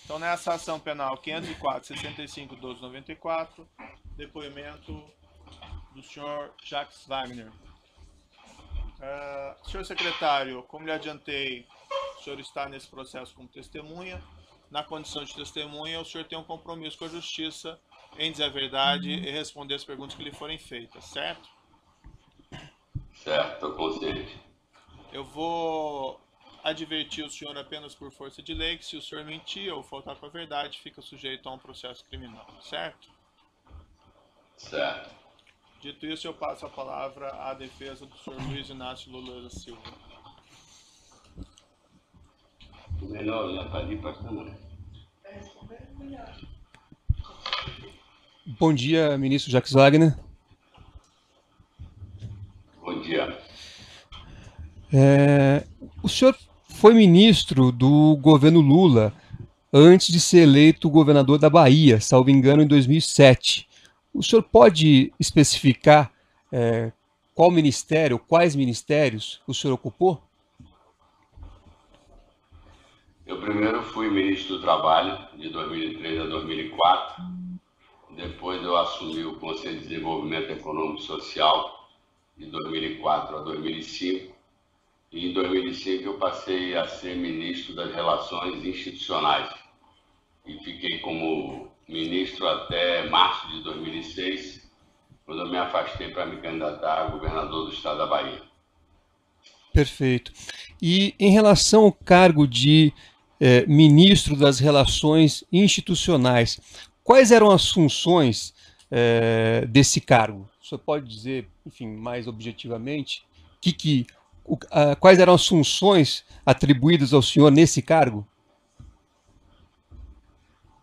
Então, nessa ação penal 504-65-1294, depoimento do senhor Jacques Wagner. Senhor secretário, como lhe adiantei, o senhor está nesse processo como testemunha. Na condição de testemunha, o senhor tem um compromisso com a justiça em dizer a verdade e responder as perguntas que lhe forem feitas, certo? Certo, estou consciente. Eu vou advertir o senhor apenas por força de lei que se o senhor mentir ou faltar com a verdade, fica sujeito a um processo criminal, certo? Certo. Dito isso, eu passo a palavra à defesa do senhor Luiz Inácio Lula da Silva. Melhor já está ali para a câmera. Bom dia, ministro Jacques Wagner. Bom dia. O senhor foi ministro do governo Lula antes de ser eleito governador da Bahia, salvo engano, em 2007. O senhor pode especificar qual ministério, quais ministérios o senhor ocupou? Eu primeiro fui ministro do Trabalho, de 2003 a 2004. Depois eu assumi o Conselho de Desenvolvimento Econômico e Social, de 2004 a 2005. E em 2005 eu passei a ser ministro das Relações Institucionais. E fiquei como ministro até março de 2006, quando eu me afastei para me candidatar a governador do estado da Bahia. Perfeito. E em relação ao cargo de ministro das Relações Institucionais, quais eram as funções desse cargo? O senhor pode dizer, enfim, mais objetivamente, quais eram as funções atribuídas ao senhor nesse cargo?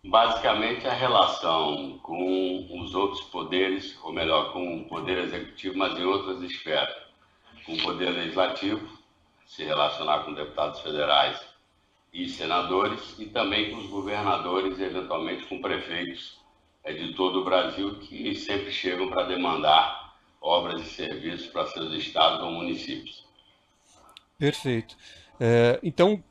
Basicamente, a relação com os outros poderes, ou melhor, com o poder executivo, mas em outras esferas. Com o poder legislativo, se relacionar com deputados federais e senadores, e também com os governadores, eventualmente com prefeitos de todo o Brasil, que sempre chegam para demandar obras e serviços para seus estados ou municípios. Perfeito. Então,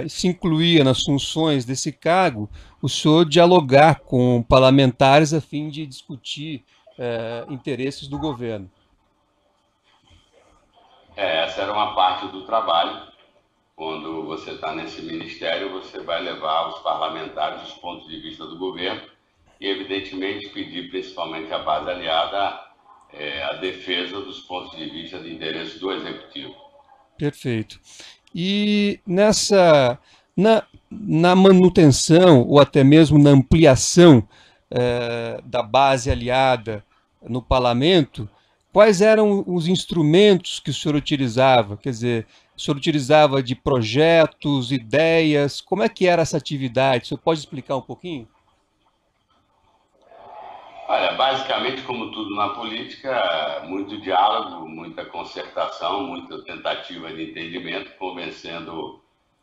se incluía nas funções desse cargo o senhor dialogar com parlamentares a fim de discutir interesses do governo. Essa era uma parte do trabalho. Quando você está nesse ministério, você vai levar aos parlamentares os pontos de vista do governo e, evidentemente, pedir principalmente à base aliada a defesa dos pontos de vista de interesse do executivo. Perfeito. E na manutenção ou até mesmo na ampliação da base aliada no parlamento, quais eram os instrumentos que o senhor utilizava? Quer dizer, o senhor utilizava de projetos, ideias? Como é que era essa atividade? O senhor pode explicar um pouquinho? Olha, basicamente, como tudo na política, muito diálogo, muita concertação, muita tentativa de entendimento, convencendo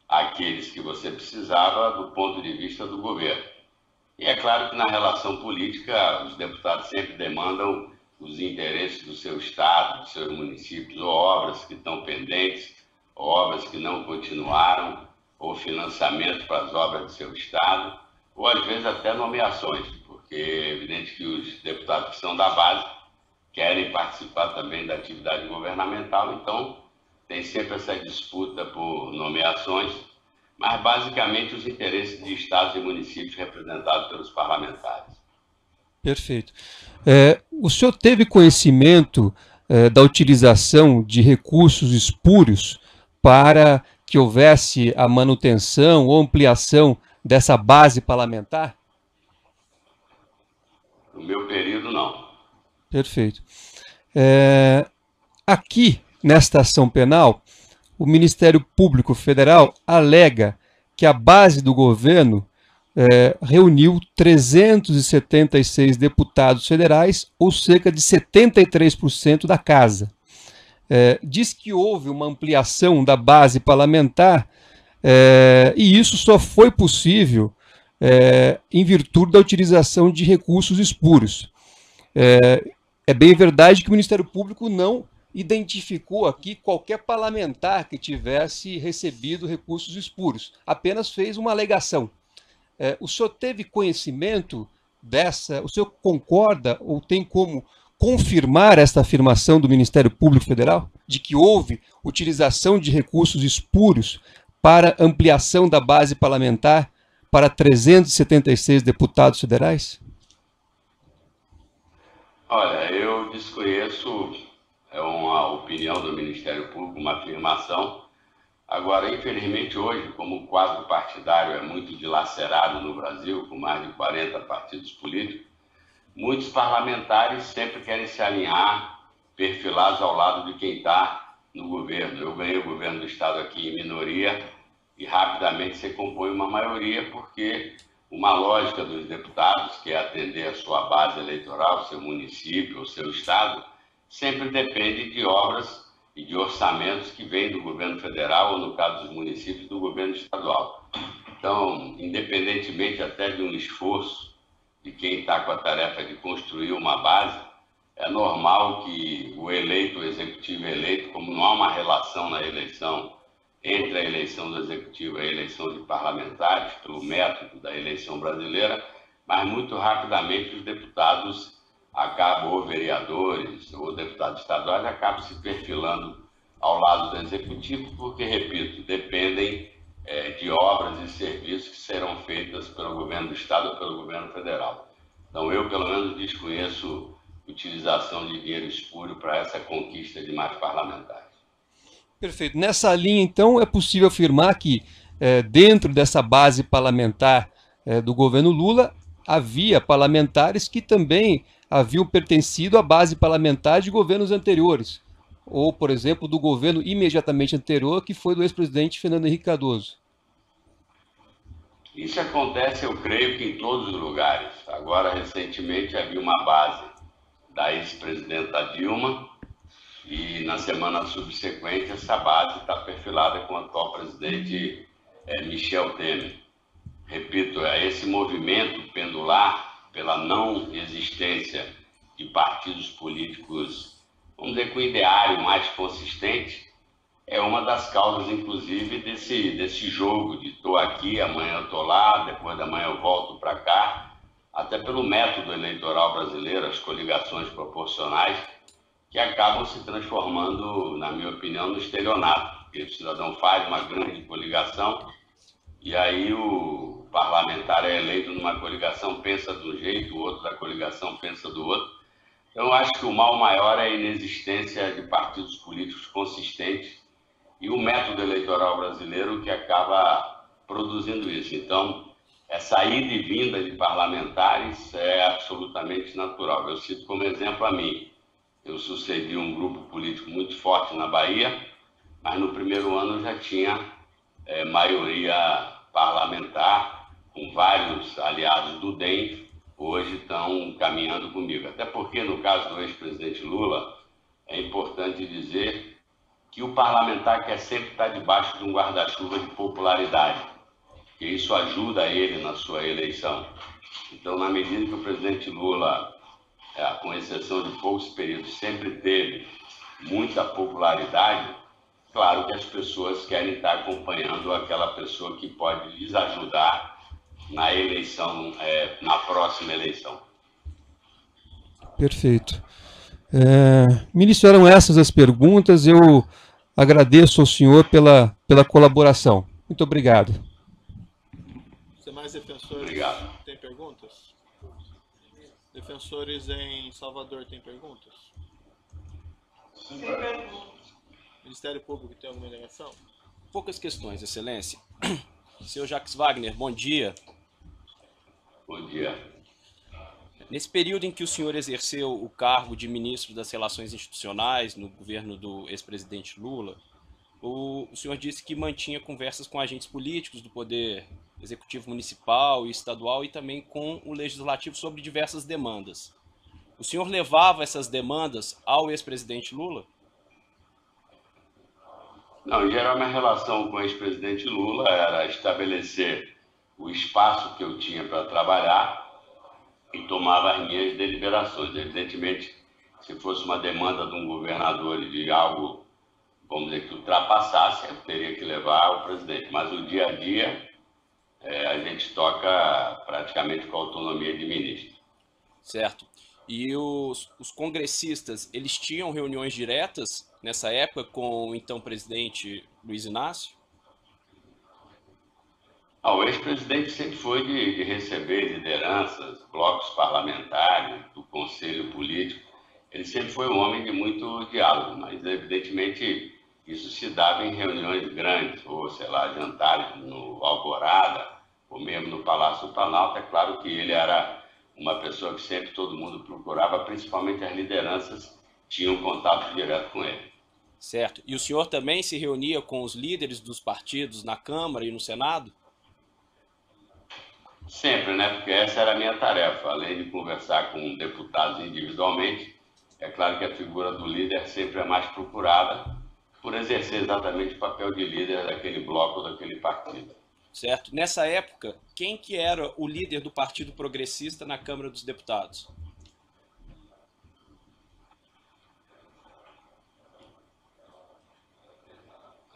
aqueles que você precisava do ponto de vista do governo. E é claro que na relação política, os deputados sempre demandam os interesses do seu estado, dos seus municípios, ou obras que estão pendentes, ou obras que não continuaram, ou financiamento para as obras do seu estado, ou às vezes até nomeações, porque é evidente que os deputados que são da base querem participar também da atividade governamental, então tem sempre essa disputa por nomeações, mas basicamente os interesses de estados e municípios representados pelos parlamentares. Perfeito. O senhor teve conhecimento da utilização de recursos espúrios para que houvesse a manutenção ou ampliação dessa base parlamentar? No meu período, não. Perfeito. Aqui, nesta ação penal, o Ministério Público Federal alega que a base do governo reuniu 376 deputados federais, ou cerca de 73% da casa. Diz que houve uma ampliação da base parlamentar e isso só foi possível em virtude da utilização de recursos espúrios. É bem verdade que o Ministério Público não identificou aqui qualquer parlamentar que tivesse recebido recursos espúrios, apenas fez uma alegação. O senhor teve conhecimento dessa? O senhor concorda ou tem como confirmar esta afirmação do Ministério Público Federal de que houve utilização de recursos espúrios para ampliação da base parlamentar para 376 deputados federais? Olha, eu desconheço, é uma opinião do Ministério Público, uma afirmação. Agora, infelizmente, hoje, como o quadro partidário é muito dilacerado no Brasil, com mais de 40 partidos políticos, muitos parlamentares sempre querem se alinhar, perfilados ao lado de quem está no governo. Eu ganhei o governo do Estado aqui em minoria e rapidamente se compõe uma maioria, porque uma lógica dos deputados, que é atender a sua base eleitoral, seu município, o seu Estado, sempre depende de obras e de orçamentos que vêm do governo federal, ou no caso dos municípios, do governo estadual. Então, independentemente até de um esforço de quem está com a tarefa de construir uma base, é normal que o eleito, o executivo eleito, como não há uma relação na eleição entre a eleição do executivo e a eleição de parlamentares, pelo método da eleição brasileira, mas muito rapidamente os deputados acabam, ou vereadores, ou deputados estaduais, acabam se perfilando ao lado do executivo, porque, repito, dependem de obras e serviços que serão feitas pelo governo do Estado ou pelo governo federal. Então, eu, pelo menos, desconheço utilização de dinheiro espúrio para essa conquista de mais parlamentares. Perfeito. Nessa linha, então, é possível afirmar que, dentro dessa base parlamentar do governo Lula, havia parlamentares que também haviam pertencido à base parlamentar de governos anteriores, ou, por exemplo, do governo imediatamente anterior, que foi do ex-presidente Fernando Henrique Cardoso. Isso acontece, eu creio, que em todos os lugares. Agora, recentemente, havia uma base da ex-presidenta Dilma, e na semana subsequente essa base está perfilada com o atual presidente Michel Temer. Repito, esse movimento pendular pela não existência de partidos políticos, vamos dizer, com ideário mais consistente, é uma das causas, inclusive, desse jogo de estou aqui, amanhã eu estou lá, depois da manhã eu volto para cá, até pelo método eleitoral brasileiro, as coligações proporcionais, que acabam se transformando, na minha opinião, no estelionato. Porque o cidadão faz uma grande coligação e aí o parlamentar é eleito numa coligação, pensa de um jeito, o outro da coligação pensa do outro. Então, eu acho que o mal maior é a inexistência de partidos políticos consistentes e o método eleitoral brasileiro que acaba produzindo isso. Então, essa ida e vinda de parlamentares é absolutamente natural. Eu cito como exemplo a mim. Eu sucedi um grupo político muito forte na Bahia, mas no primeiro ano já tinha maioria parlamentar, com vários aliados do DEM, hoje estão caminhando comigo. Até porque, no caso do ex-presidente Lula, é importante dizer que o parlamentar quer sempre estar debaixo de um guarda-chuva de popularidade, que isso ajuda ele na sua eleição. Então, na medida que o presidente Lula, com exceção de poucos períodos, sempre teve muita popularidade, claro que as pessoas querem estar acompanhando aquela pessoa que pode lhes ajudar na eleição, na próxima eleição. Perfeito. Ministro, eram essas as perguntas. Eu agradeço ao senhor pela colaboração. Muito obrigado. Você mais defensores? Obrigado. Tem perguntas? Defensores em Salvador tem perguntas? Sem perguntas. Ministério Público tem alguma indagação? Poucas questões, Excelência. Senhor Jacques Wagner, bom dia. Bom dia. Nesse período em que o senhor exerceu o cargo de ministro das Relações Institucionais no governo do ex-presidente Lula, o senhor disse que mantinha conversas com agentes políticos do Poder Executivo Municipal e Estadual e também com o Legislativo sobre diversas demandas. O senhor levava essas demandas ao ex-presidente Lula? Não, em geral, minha relação com o ex-presidente Lula era estabelecer o espaço que eu tinha para trabalhar e tomava as minhas deliberações. Evidentemente, se fosse uma demanda de um governador e de algo, vamos dizer, que ultrapassasse, eu teria que levar ao presidente. Mas o dia a dia, a gente toca praticamente com autonomia de ministro. Certo. E os congressistas, eles tinham reuniões diretas nessa época com o então presidente Luiz Inácio? O ex-presidente sempre foi de receber lideranças, blocos parlamentares, do conselho político. Ele sempre foi um homem de muito diálogo, mas evidentemente isso se dava em reuniões grandes, ou sei lá, jantares no Alvorada, ou mesmo no Palácio do Planalto. É claro que ele era uma pessoa que sempre todo mundo procurava, principalmente as lideranças tinham contato direto com ele. Certo. E o senhor também se reunia com os líderes dos partidos na Câmara e no Senado? Sempre, né? Porque essa era a minha tarefa. Além de conversar com deputados individualmente, é claro que a figura do líder sempre é mais procurada por exercer exatamente o papel de líder daquele bloco ou daquele partido. Certo. Nessa época, quem que era o líder do Partido Progressista na Câmara dos Deputados?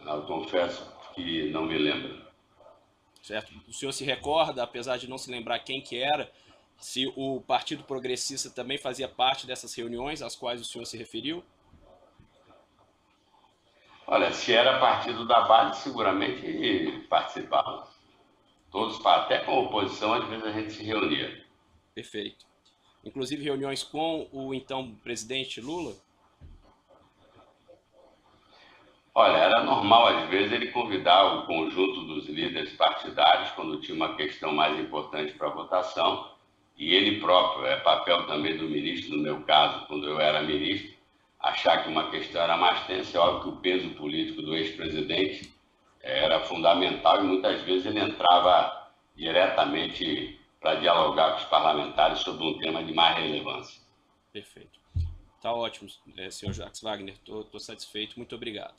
Eu confesso que não me lembro. Certo? O senhor se recorda, apesar de não se lembrar quem que era, se o Partido Progressista também fazia parte dessas reuniões às quais o senhor se referiu? Olha, se era partido da base, seguramente participavam. Todos, até com a oposição, às vezes a gente se reunia. Perfeito. Inclusive reuniões com o então presidente Lula? Olha, era normal, às vezes, ele convidar o conjunto dos líderes partidários quando tinha uma questão mais importante para votação, e ele próprio, é papel também do ministro, no meu caso, quando eu era ministro, achar que uma questão era mais tensa. É óbvio que o peso político do ex-presidente era fundamental e muitas vezes ele entrava diretamente para dialogar com os parlamentares sobre um tema de mais relevância. Perfeito. Tá ótimo, senhor Jacques Wagner. Estou satisfeito. Muito obrigado.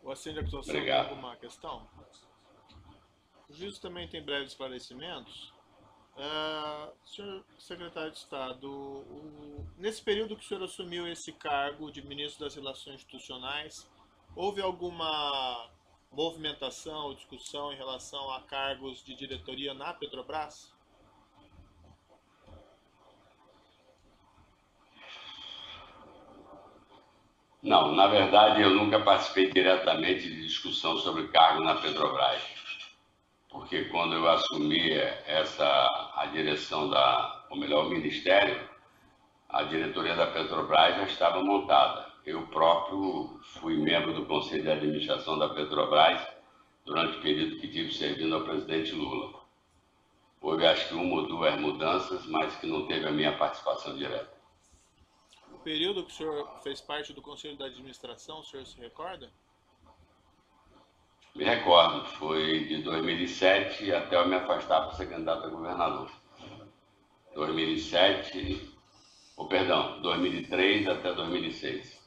O assento de acusação tem alguma questão? O juiz também tem breves esclarecimentos. Senhor secretário de Estado, nesse período que o senhor assumiu esse cargo de ministro das Relações Institucionais, houve alguma movimentação ou discussão em relação a cargos de diretoria na Petrobras? Não, na verdade eu nunca participei diretamente de discussão sobre cargo na Petrobras, porque quando eu assumi a direção ou melhor, o Ministério, a diretoria da Petrobras já estava montada. Eu próprio fui membro do Conselho de Administração da Petrobras durante o período que tive servindo ao presidente Lula. Houve acho que uma ou duas mudanças, mas que não teve a minha participação direta. O período que o senhor fez parte do Conselho de Administração, o senhor se recorda? Me recordo, foi de 2007 até eu me afastar para ser candidato a governador. 2003 até 2006.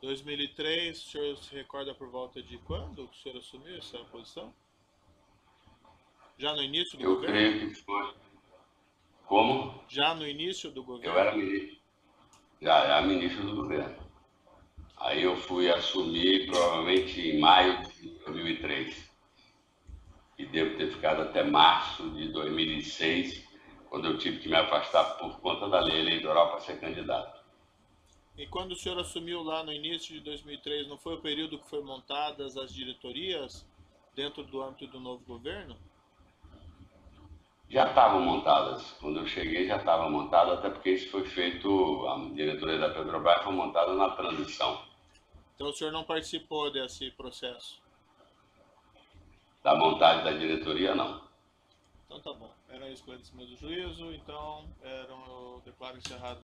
2003, o senhor se recorda por volta de quando o senhor assumiu essa posição? Já no início do governo? Eu creio que foi. Como? Já no início do governo? Eu era ministro. Já era ministro do governo. Aí eu fui assumir provavelmente em maio de 2003. E devo ter ficado até março de 2006, quando eu tive que me afastar por conta da lei eleitoral para ser candidato. E quando o senhor assumiu lá no início de 2003, não foi o período que foram montadas as diretorias dentro do âmbito do novo governo? Já estavam montadas. Quando eu cheguei já estava montada, até porque isso foi feito, a diretoria da Petrobras foi montada na transição. Então o senhor não participou desse processo? Da montagem da diretoria, não. Então tá bom. Era esclarecimento do juízo, então eu declaro encerrado